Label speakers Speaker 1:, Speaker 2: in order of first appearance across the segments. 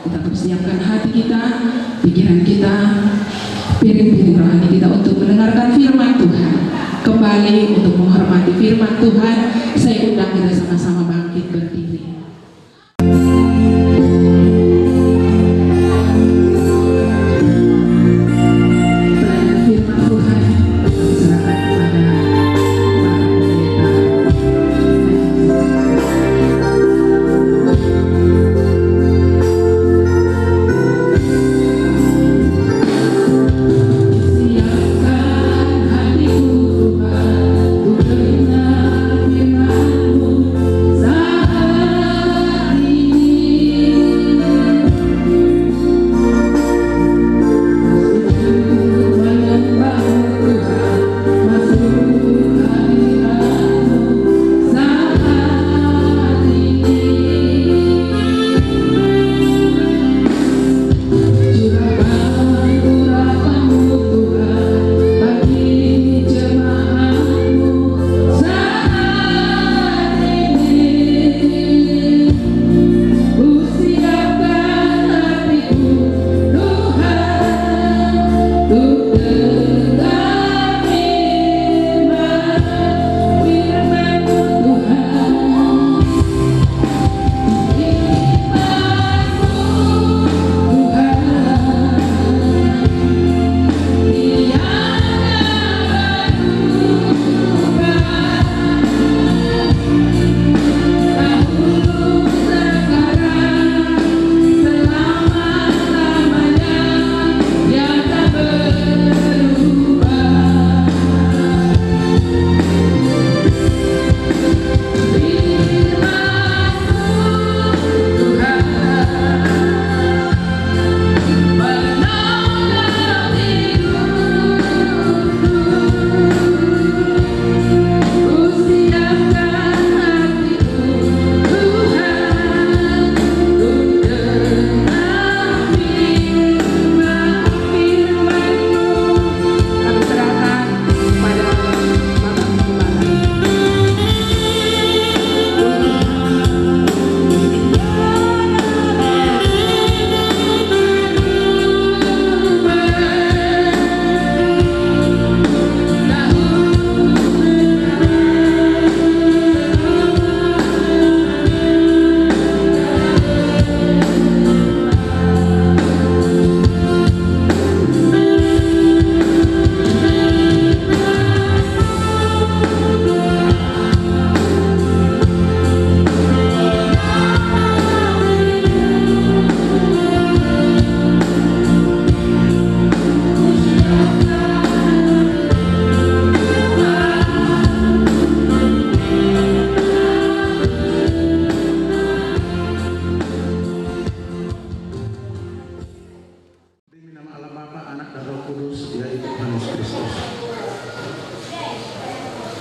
Speaker 1: Kita persiapkan hati kita, pikiran kita, piring-piring rohani kita untuk mendengarkan firman Tuhan. Kembali untuk menghormati firman Tuhan, saya undang kita sama-sama bangkit berdiri.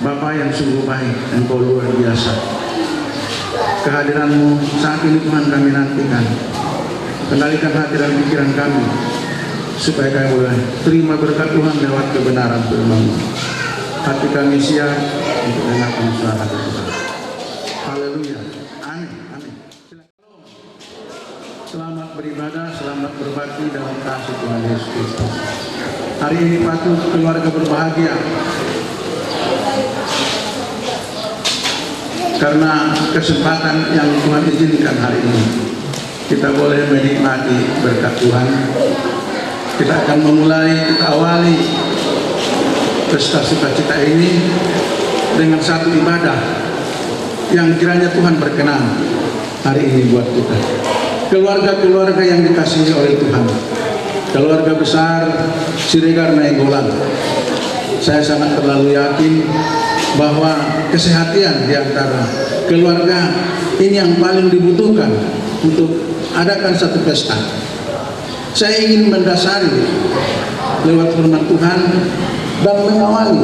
Speaker 2: Bapa yang sungguh baik, Engkau luar biasa. Kehadiran-Mu saat ini Tuhan kami nantikan. Kendalikan hati dan pikiran kami, supaya kami boleh terima berkat Tuhan lewat kebenaran firman-Mu. Hati kami siap untuk mendengarkan suara Tuhan. Haleluya. Amin. Amin. Selamat beribadah, selamat berbakti dalam kasih Tuhan Yesus Kristus. Hari ini patut keluarga berbahagia, karena kesempatan yang Tuhan izinkan hari ini kita boleh menikmati berkat Tuhan. Kita akan memulai, kita awali pesta sukacita ini dengan satu ibadah yang kiranya Tuhan berkenan hari ini buat kita. Keluarga-keluarga yang dikasihi oleh Tuhan, keluarga besar Siregar Nainggolan, saya sangat terlalu yakin bahwa kesehatan di antara keluarga ini yang paling dibutuhkan untuk adakan satu pesta. Saya ingin mendasari lewat firman Tuhan dan mengawali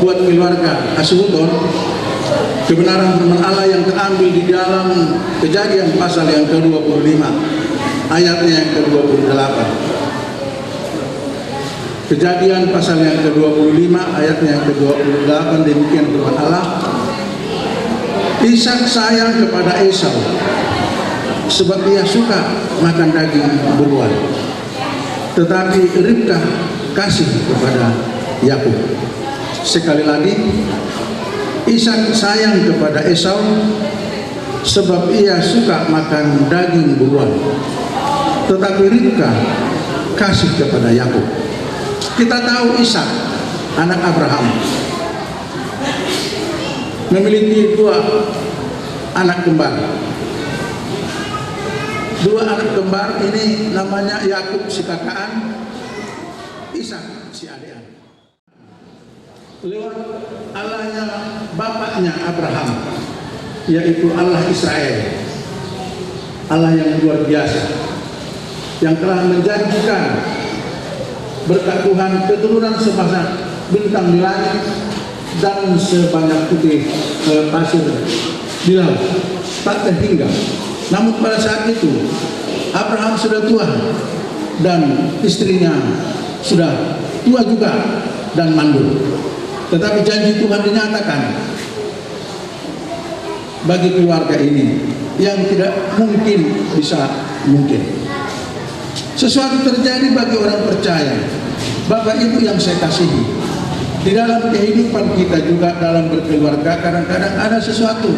Speaker 2: buat keluarga Asuhuton kebenaran firman Allah yang terambil di dalam Kejadian pasal yang ke-25 ayatnya yang ke-28. Kejadian pasal yang ke-25 ayatnya yang ke-28, demikian firman Allah. Ishak sayang kepada Esau sebab ia suka makan daging buruan. Tetapi Ribka kasih kepada Yakub. Sekali lagi, Ishak sayang kepada Esau sebab ia suka makan daging buruan. Tetapi Ribka kasih kepada Yakub. Kita tahu Ishak, anak Abraham, memiliki dua anak kembar. Dua anak kembar ini namanya Yakub si kakaan, Ishak si adean. Lewat Allahnya bapaknya Abraham, yaitu Allah Israel, Allah yang luar biasa, yang telah menjanjikan berkat Tuhan keturunan sebesar bintang di langit dan sebanyak putih pasir di laut, tak terhingga. Namun pada saat itu Abraham sudah tua dan istrinya sudah tua juga dan mandul. Tetapi janji Tuhan dinyatakan bagi keluarga ini yang tidak mungkin bisa mungkin. Sesuatu terjadi bagi orang percaya. Bapak Ibu yang saya kasihi, di dalam kehidupan kita juga dalam berkeluarga kadang-kadang ada sesuatu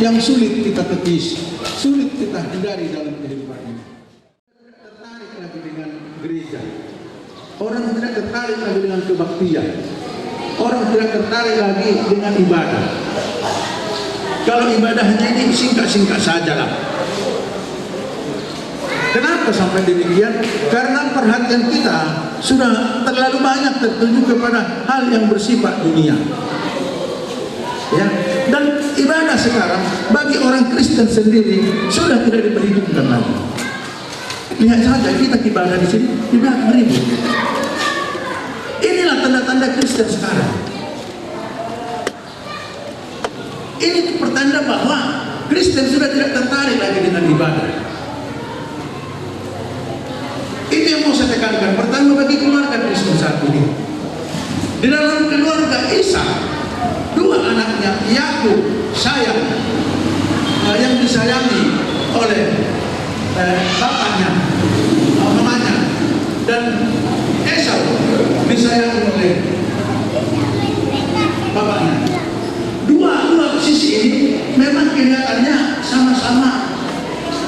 Speaker 2: yang sulit kita tepis, sulit kita hindari dalam kehidupan ini. Tertarik lagi dengan gereja, orang tidak tertarik lagi dengan kebaktian, orang tidak tertarik lagi dengan ibadah. Kalau ibadahnya ini singkat-singkat sajalah. Kenapa sampai demikian? Karena perhatian kita sudah terlalu banyak tertuju kepada hal yang bersifat dunia. Ya, dan ibadah sekarang bagi orang Kristen sendiri sudah tidak diperhitungkan lagi. Lihat saja kita ibadah di sini ibadah ribu. Inilah tanda-tanda Kristen sekarang. Ini pertanda bahwa Kristen sudah tidak tertarik lagi dengan ibadah. Ini yang mau saya tekankan. Pertama bagi keluarga Kristen saat ini, di dalam keluarga Ishak, dua anaknya Yakub sayang, yang disayangi oleh bapaknya, mamanya, dan Esau disayangi oleh bapaknya. Dua sisi ini memang kelihatannya sama-sama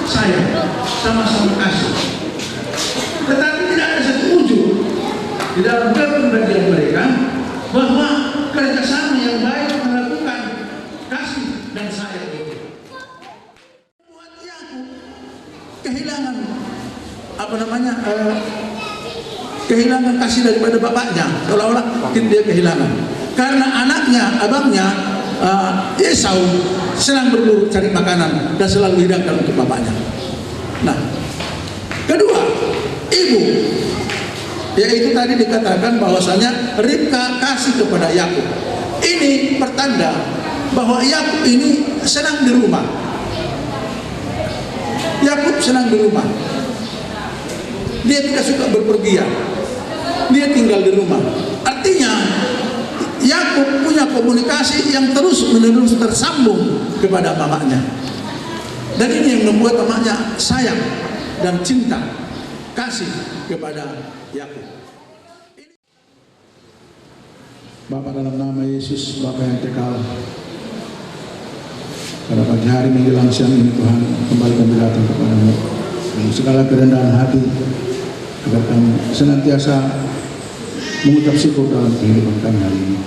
Speaker 2: sayang, sama-sama kasih. Tetapi tidak ada satu wujud di dalam kepribadian mereka bahwa kerjasama yang baik melakukan kasih dan sayang itu. Buat Yakub kehilangan kehilangan kasih daripada bapaknya, seolah-olah dia kehilangan. Karena anaknya, abangnya Esau senang berburu cari makanan dan selalu hidangkan untuk bapaknya. Nah, kedua, ibu, yaitu tadi dikatakan bahwasanya Ribka kasih kepada Yakub. Ini pertanda bahwa Yakub ini senang di rumah. Yakub senang di rumah. Dia tidak suka berpergian. Dia tinggal di rumah. Artinya Yakub punya komunikasi yang terus-menerus tersambung kepada mamanya. Dan ini yang membuat mamanya sayang dan cinta, kasih kepada Yakub. Bapa, dalam nama Yesus, Bapa yang kekal, pada pagi hari menjelang siang ini Tuhan, kembali kami datang kepadamu dengan segala kerendahan hati, agar kami senantiasa mengucap syukur dalam kehidupan kami hari ini.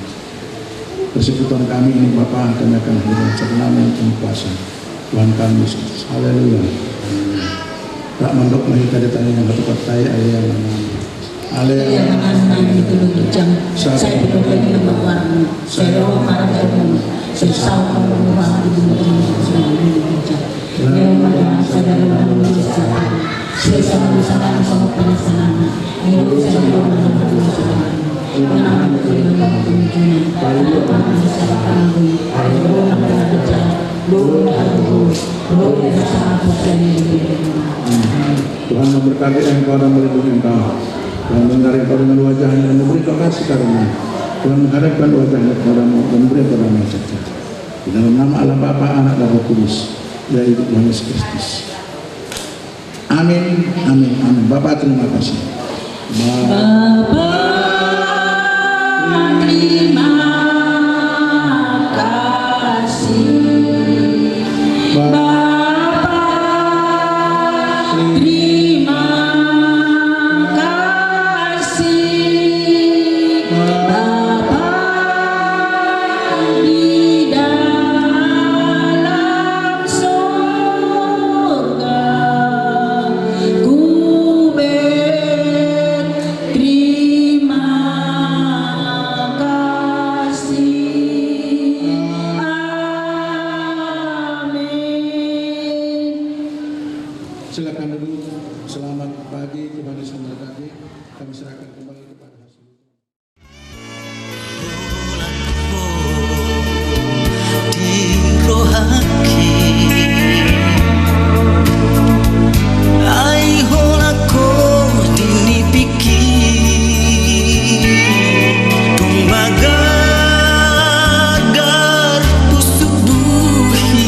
Speaker 2: Persekutuan kami ini Bapa, kami akan hidup satu nama yang penuh kuasa, Tuhan kami Yesus. Haleluya. Tak mandok lagi kada tanya yang tepat saya ayah yang nama. Haleluya.
Speaker 3: Itu jam saya belum lagi nampak warna. Saya marah kamu. Sesau kamu orang di dunia ini jam. Leo mana saudara mana siapa? Saya sama sama penasaran. Ini saya belum mengenal saudara. Mengenal dengan pemikiran. Apa saya kamu? Belum pernah bicara. Belum
Speaker 2: Tuhan memberkati engkau dan melindungi engkau. Tuhan mengarik engkau dengan wajahnya dan memberi kau kasih karunia. Tuhan menghadapkan wajahnya kepadamu dan memberi kepadamu sejahtera. Di dalam nama Allah Bapa, Anak dan Roh Kudus, yaitu Tuhan Yesus Kristus.
Speaker 4: Amin, amin, amin. Bapak terima kasih.
Speaker 3: Bapak terima kasih. Bapak terima kasih. Bapak di dalam surga, ku berterima kasih. Amin.
Speaker 4: Silakan dulu. Selamat pagi kepada semua tadi. Kami serahkan kembali kepada Hasan.
Speaker 5: Di rohaki ai holako dinipiki tumbagar usubuhi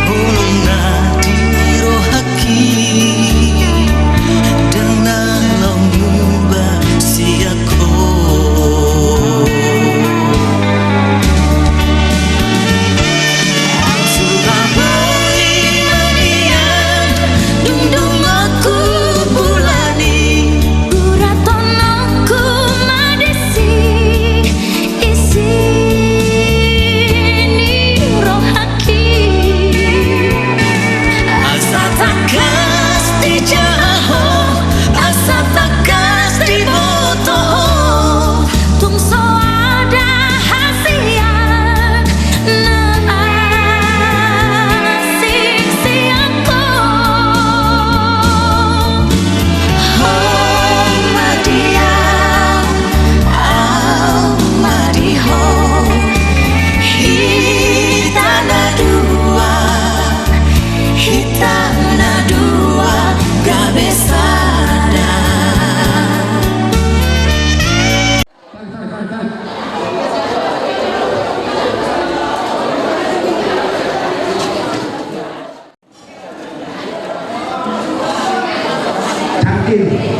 Speaker 5: holona di rohaki dan dalam mubah siako.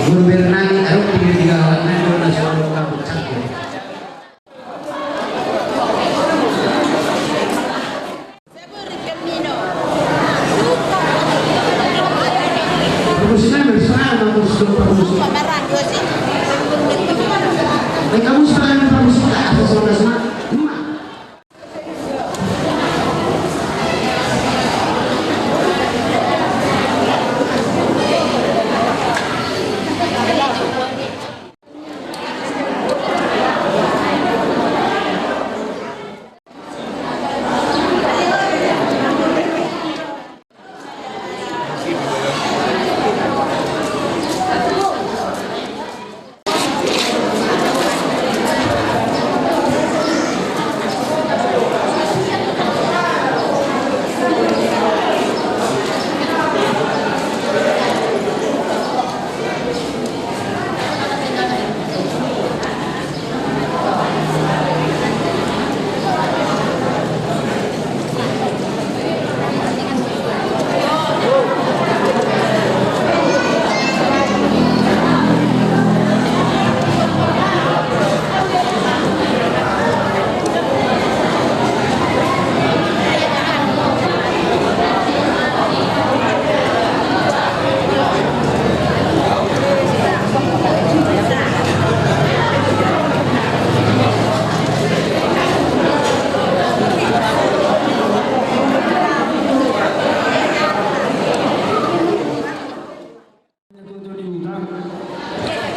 Speaker 6: Gubernani harus digawan nasional kampung Cangkir. Promosinya bersama promosinya. Kamu sekarang promosi ke atas sama.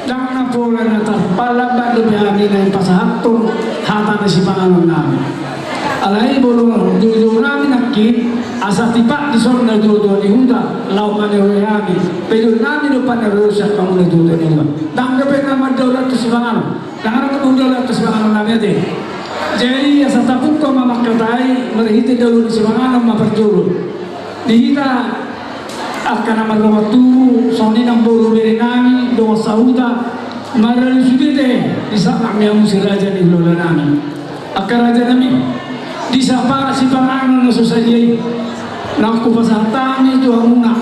Speaker 6: Jangan pula natar palabad lumiyami na yung pasahapon hata na si Panginoon namin. Alay bolong dudo namin nakit asa tipa di son na dudo ni Huda lau maniruyami pero namin no paniro sa pang dudo ni Huda. Tanggapin naman daw lang si Panginoon. Tanggapin daw lang si Panginoon namin ate. Jadi asa tapon ko mamakatay marihiti daw ni si Panginoon maperjuro. Dihita akan naman waktu soni nang buru beri nami doa sauda marali sudete di saat kami musir raja di lola nami akan raja nami di sapa si Panginoon na susayay na ako pasatami ito ang una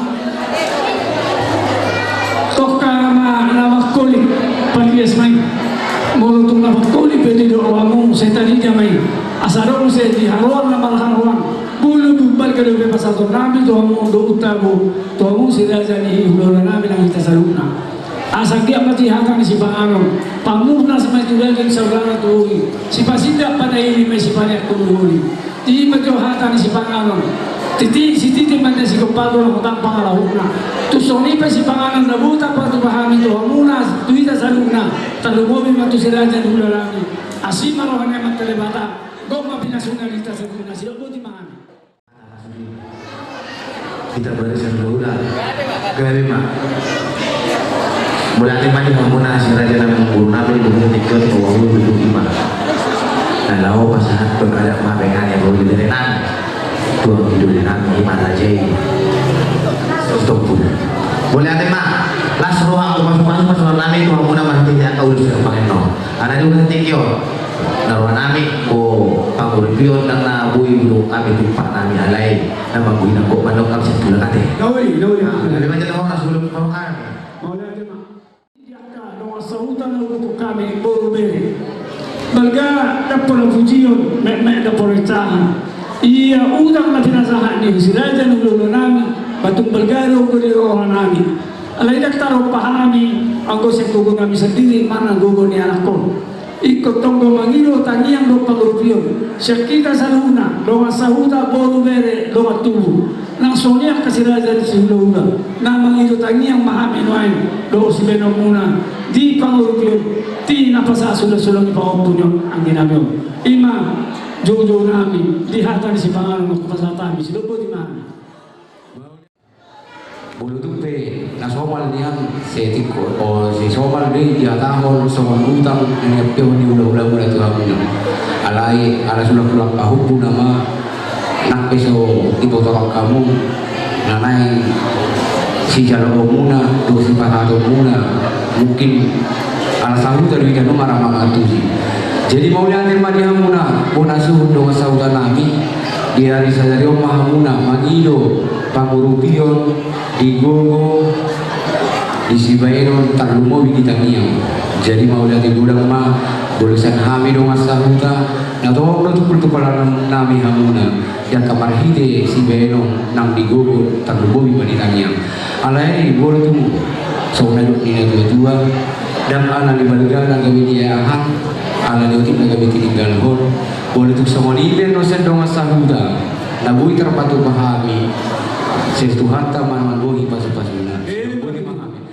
Speaker 6: palias may mulutong na pagtuli pwede doon mo sa tali niya may asarong sa di haruan na malharuan bulu bubal ka doon pa sa to namin doon mo doon utabo doon mo sila dyan ihulo na namin ang kita sa luna asang di amati hatang si Panganon pamurna sa may tulagin sa ulang tuwi si pasinda panahili may si paniak tumuhuli di madyo hatang si Panganon si titi man na si kumpado na kutang pangalahok na tusoni pa si Panganon na buta pa ito pahamin to muna tuwita sa luna talumobi man to sila dyan ulalangin asima rohan naman talibata goma pinasunalita sa luna sila buti mahami
Speaker 7: kita barisan dahulu gawe mah mulai maju muna si raja nabi guru nabi dengan tiket bahwa duduk di mana dan lalu pasangan berkada mah pengen yang baru dari nan tuang hidup di nan iman aja untuk pun boleh ada mah las ruang masuk masuk nabi tuang muna mati tidak tahu sudah pakai no ada juga tinggi naruh nami ko panguripion na bui bulu kami tupak nami alay na mabuhi na ko manok kami sa tulad kate
Speaker 6: Nawi
Speaker 7: dari macam orang sulung orang kami
Speaker 6: Maulana Jema Yaka no sahutan na upo kami boro bere balga dapat fujion mek dapat recahan iya udang na pinasahan ni siraja ng lolo namin batong balgaro ko ni rohan namin alay daktaro pahami ang ko sa kugo namin sa diri man ang gugo ni anak ko ikut tonggo mangiro tangiang do pangrupion syakita sa luna do sahuta boro bere do tubu nang sonya kasiraja di siluna nang mangiro tangiang mahami noain do sibeno muna di pangrupion ti napasa sulong ipaompunyo ang ginamyo ima jojo nami di hatan si Panganon magpasatami silupo di mahami
Speaker 8: bulu tupe na somal niyan setik ko o si somal ni dia tahol somal utang ini pio ni ulah mula tu aku alai ala sulang kahupu nama nak peso ibu tolong kamu nanai si jalo muna do si pahato muna mungkin ala sahu dari dia no marah mangatu sih jadi mau lihat dia muna muna suhu do saudan nami dia di sadari omah muna magido pangurupion di gogo di sibaino talumo bikita niang jadi mau lihat gudang mah bolusan hami dong asahuta na to no tukul-tukulan nami hamuna dan kamar hide sibaino nang di gogo talumo bikita niang alai bolu tu sauna ni dua dan ala di balga na gawi dia ahang ala di utik na gawi tininggal hon bolu tu semua liben no sen dong asahuta na bui terpatu pahami sestu harta man bohi pasu-pasuna boleh memahami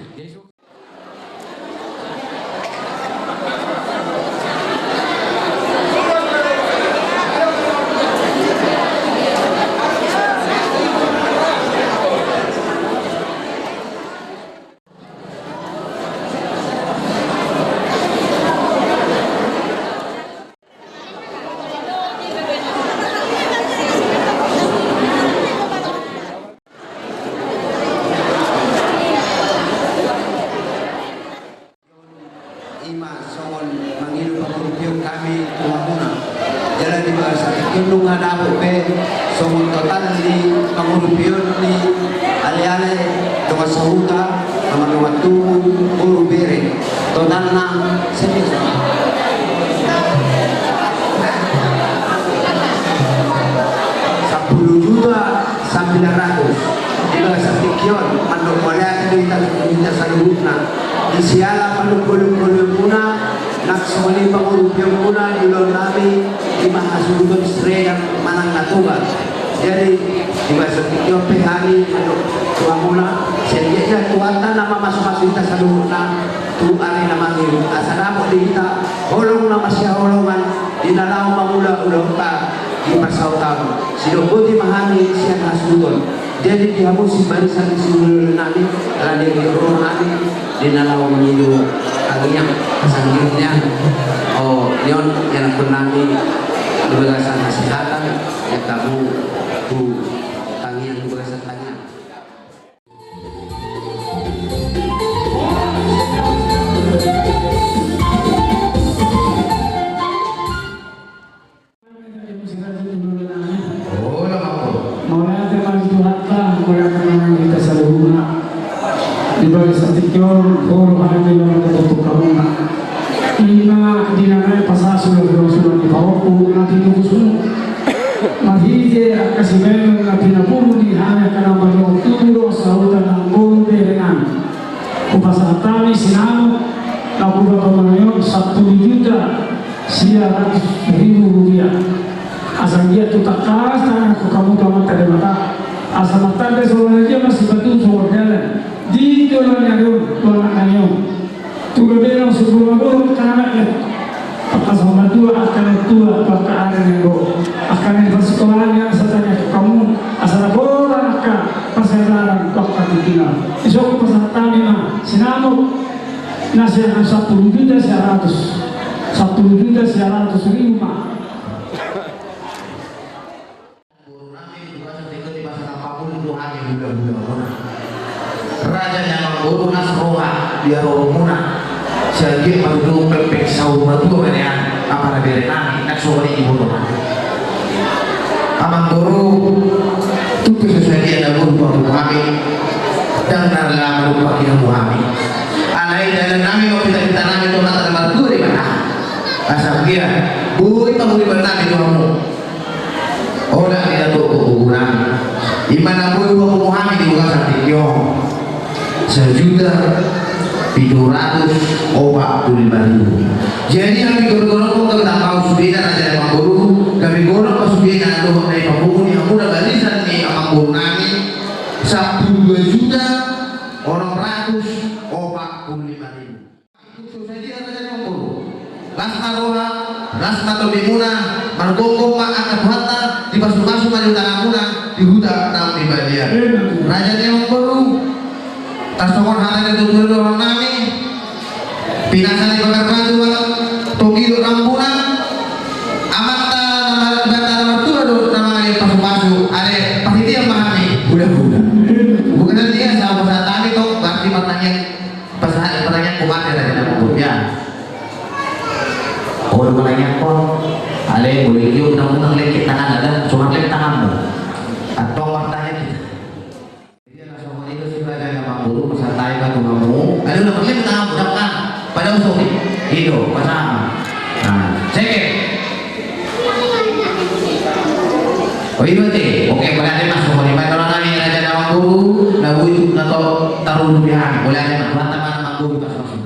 Speaker 9: isiala panukul-kulul muna nak semali pangurupyo muna ilon nami lima hasudun stre yang manang natuba jadi di bahasa tikyo pehani manuk tua muna sehingga tuatan nama masuk-masuk kita saluna tu ari nama ngiru asana mo di kita holong nama siya holongan dinalaw mamula ulota di pasautam sidobuti mahani siya hasudun jadi dihamu si barisan si nani ala di rohani dinalaw mengidu agiang sanggirnya oh nyon yang penami dibagasan kesehatan ya kamu bu tangian dibagasan tangian
Speaker 6: di bawah satikyon puro kami lang natutup kamu kasih belo na pinapumuli hanya karena berluturo sa utan ng buong berenang. Kupasatami sinamo na kubah pemanayon 1 juta siya rupiah. Asal dia tu tak kalas tanah aku kamu tak mata. Asal mata dia seorang aja masih betul soal jalan. Di dalam yang anyo. Tu berbeda sebelum aku kanak ya. Apakah sama tua akan tua apakah ada yang akan yang bersekolahan yang setanya kamu asal bola akan persedaran kau kaki tinggal. Esok peserta memang sinamuk nasihat 1.100.000 1.100.000
Speaker 7: Raja yang mengguru Nasroha dia romuna sejak mengguru pepek saur batu menean apa dari nani nak soal ibu rumah amang guru tuh sesuai dia guru kami dan narla merupakan kita kami alai dalam nami mau kita nami itu nak tempat guru di mana asal dia bu itu mau di mana itu kamu orang tidak tahu kuburan imana bu Muhammad di bukan santikyo 1.745.000. Jadi kami guru-guru kami tak mau subina aja dengan guru. Kami guru pas subina itu dari pembunuh yang muda barisan nih amang guru nami 1.245.000. Itu saja ada dengan guru. Lasma roha, lasma tobimuna, margongkong mak angkat hata di pasu-pasu maju tanah muna di hutan enam di bagian. Raja yang guru. Tasawar hanya itu orang nami pinasan di bakar batu togi do rambunan amata nama bata nama tua do nama ini pasu-pasu ada pasti dia memahami udah bukan dia sama saat tadi toh berarti pertanyaan kumat dari nama ya oh pertanyaan kok ada boleh yuk undang-undang lek tangan ada cuma lek tanganmu atau wartanya kita guru pesertai batu kamu ada udah pergi kita mudahkan pada usul itu pasang nah cek oh iya berarti oke boleh ada mas boleh main orang lain ada nama guru lagu itu atau taruh dunia boleh ada mas teman guru pas masuk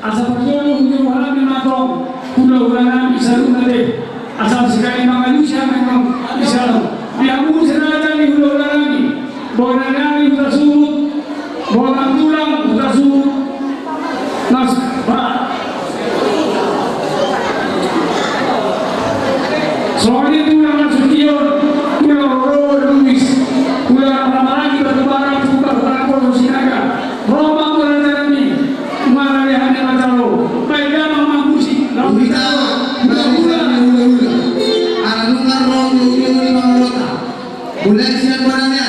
Speaker 6: Asa perjuangan hujung halami matong hula-hula nami saruna deh. Asal sekali manusia memang bisa diamun senada di hula-hula nami. Bola nami kita surut, bola tulang kita surut. Nas Pak. Soalnya tulang Nasution, tulang Roro Luis, tulang Ramalagi berkebaran suka bertakon sinaga. Roma berani mana dia hanya macam mereka mampu sih.
Speaker 9: Kita hula-hula. Aralungan roh hula-hula mangota. Bulan siang barangnya.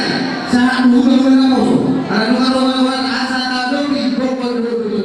Speaker 9: Saat hula-hula kamu. Aralungan roh asal kado di bawah dulu.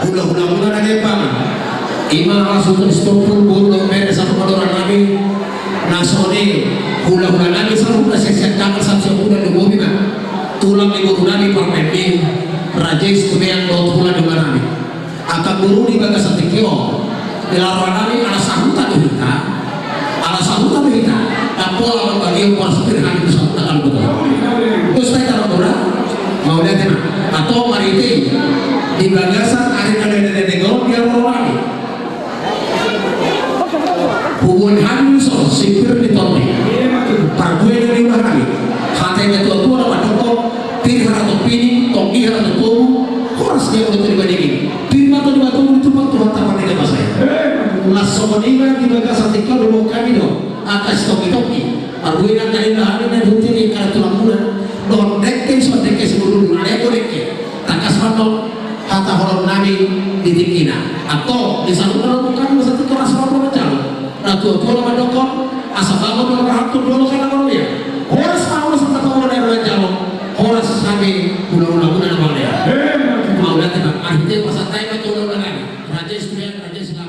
Speaker 8: Hula-hula na depan. Ima masuk stopul bulu mere satu kodoran nabi. Nasoni hula-hula nabi selalu bersesak kakak satu hula di bumi na. Tulang ibu nabi permeni. Rajais kumian dot hula di nabi. Akan buru di bagas satikio. Dilarang nabi ala sahuta dihita. Ala sahuta dihita. Tapola membagi uang sepir nabi sahuta betul. Terus kita orang mau lihat atau mariti di bagasan ada negoro dia orang hubungan hamil so sipir di toni pargue dari bahari hatanya tua wadoko tiri harato pini toki harato tubu horas dia untuk dibandingin pirma to dibatu itu waktu hatapan ini apa saya lasomoninga di bagasan tikal dulu kami do akas toki pargue dari bahari dan hutini karena tulang bulan don dekke so dekke sebelum ada dekke takas manok hata horon nabi ditikina atau disalurkan bukan masa itu rasa apa macam ratu tua madokon asal kamu tuh rahat tuh dulu kan apa ya horas mau sampai kamu dari raja horas sampai ulang-ulang nama dia mau lihat tak akhirnya masa time itu ulang-ulang raja Islam raja Islam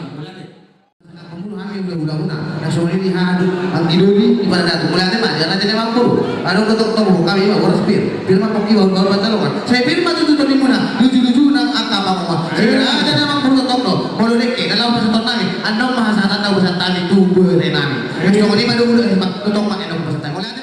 Speaker 9: pembunuhan yang ulang-ulang nasional ini hadu antidoli di pada datu mulai mah jangan jadi mampu ada ketok tahu kami mah horas firman koki baru batalongan saya firman itu tadi mana lucu-lucu nang akaba mah saya ada nama ketok no kalau dek dalam bahasa nami anda mahasiswa tahu bahasa tani tubuh nami yang ini mah dulu ketok mah enak bahasa tani mulai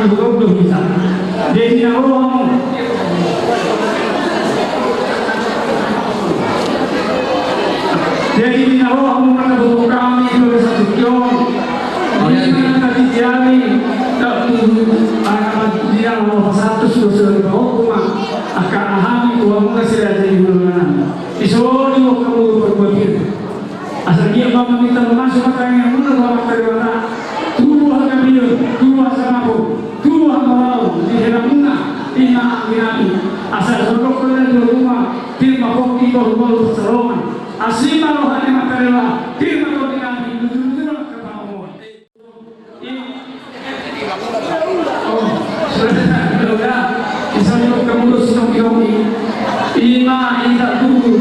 Speaker 6: betul kita. Jadi Allah jadi Allah mengatur kami sebagai satu kion. Kita tadi tak akan dia Allah satu sudah berhukum akan ahami Tuhan kasih dari bulan. Isori kamu berbuat. Asal dia mau minta masuk makanya mula bawa terima. Tuhan kami, Tuhan sama aku, Tuhan mau di dalamnya ina kami. Asal sokok kalian di rumah, firman kopi baru seroman. Asima rohani material, firman kopi kami betul-betul kebawa. Sudah, misalnya kamu sedang kami, ima tidak tunggu,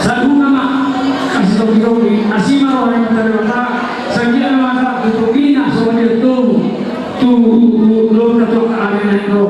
Speaker 6: satu nama kasih tahu kami. Asima rohani material. Sekian masa tutupina soalnya tu belum dapat keadaan itu.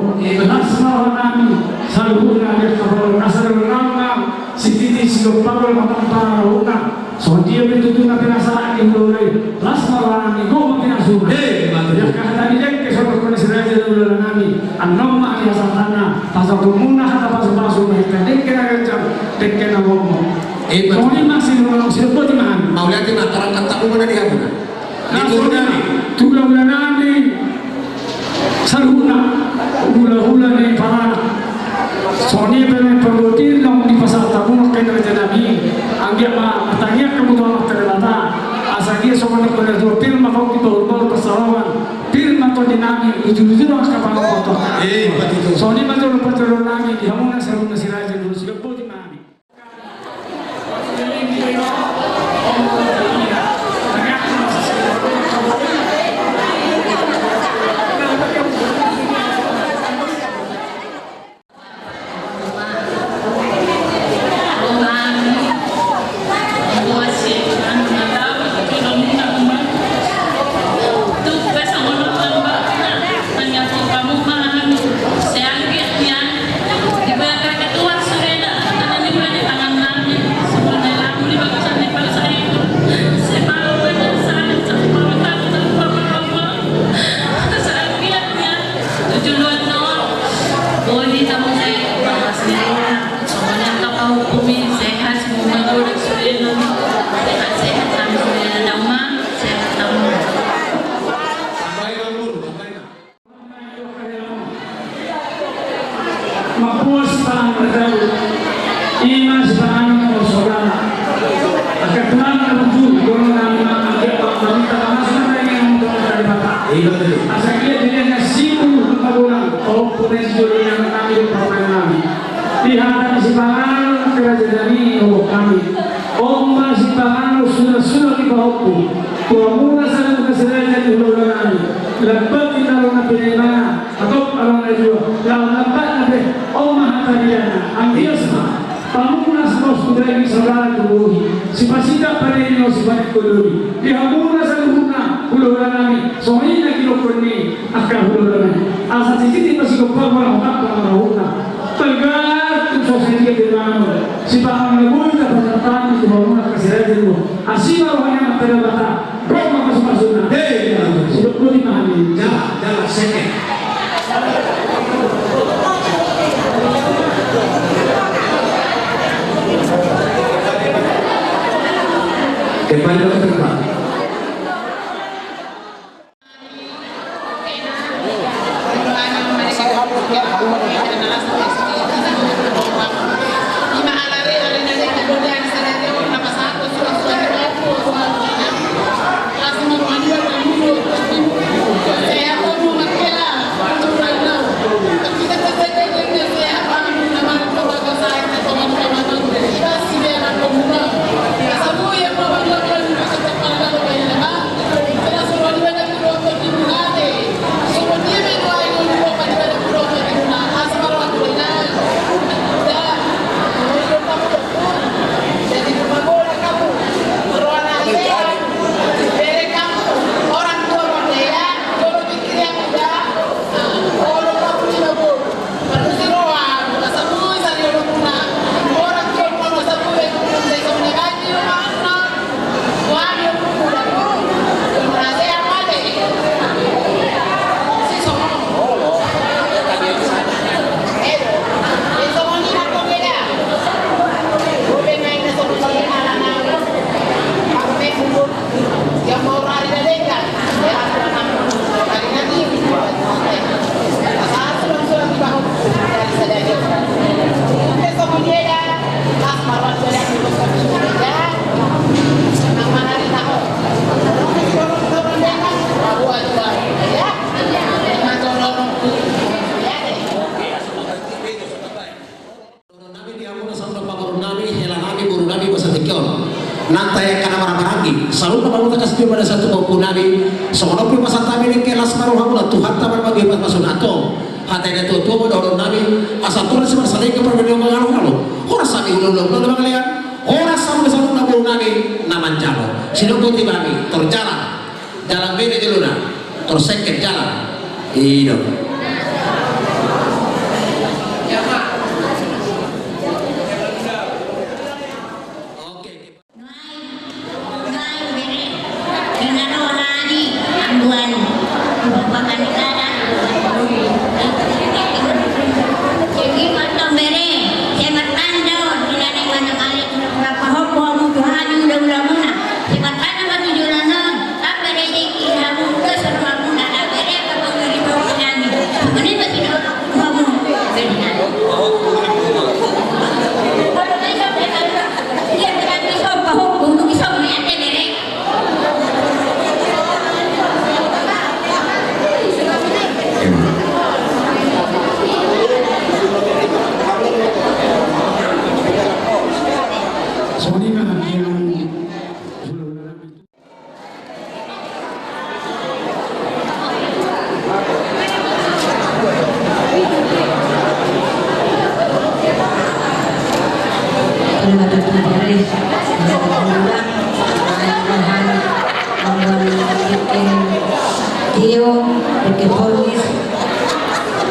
Speaker 6: Nasmah kami selalu ada kabar asal orang siti siapa kalau makan taruhna. Soalnya itu tu nak rasa itu boleh. Nasmah kami kau makin asuh. Ya kata dia ke suatu kondisi raja dulu kami. Anom mak dia sana. Pasal kumuna kata pasal mereka. Dekena kencang, dekena ngomong. Soalnya masih orang siapa di mana?
Speaker 8: Mau lihat di mataran kata kumuna dia bukan?
Speaker 6: Tulang nani saruna hula ni parana soni peme perlutin lang di pasar tabung kena jadi anggia ma tanya kebutuhan terlata asal dia soalnya pada dua film mau kita urut persalaman film atau dinami ujung-ujung orang kapal foto soni macam perlu nami di hamuna saruna siraja dulu sudah boleh nami
Speaker 10: Asal atas dia pada satu maupun nabi semonopi masa kami ni kelas maruhamuna Tuhan taman bagi pas masun ato hatanya tu mo daun nabi asal turun sih masalahnya keperbedaan mengaruh lalu orang sami ulang kalian orang sama satu nabi nabi naman jalo sino pun tiba terjalan jalan beda jalurnya terseket jalan hidup.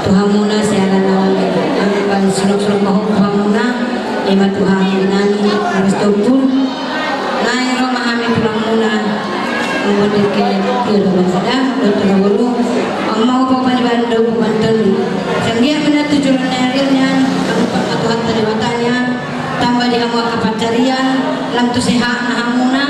Speaker 3: Tuhan muna siya lang ang sulok-sulok mahong Tuhan muna ima Tuhan inani harus tupun nairo mahami Tuhan muna membuat ke tiada masalah dokter bulu ang mau pagpaniban daw pumantan sanggia benar tujuan realnya ang Tuhan taliwatannya tambah di hamu kapacarian lam tu sehat nah muna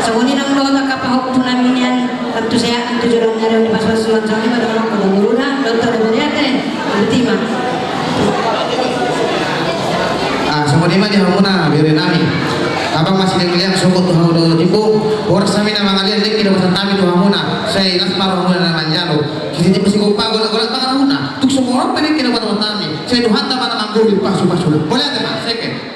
Speaker 3: sawuni nang doa kapahok namin yan lam tu sehat tujuan real di pas-pasuan sami pada orang keduluna dokter beriate ultima
Speaker 7: Semuanya di hamuna biarin nami abang masih ngeliat sokot tuh hamu tipu orang sami nama kalian lagi tidak pesan kami tuh hamuna saya ilas paruh hamuna nama manjalo kita masih kupa golat pangan hamuna tuh semua orang pengen tidak pesan kami saya tuh hantar mana mampu di pasu boleh ada mas second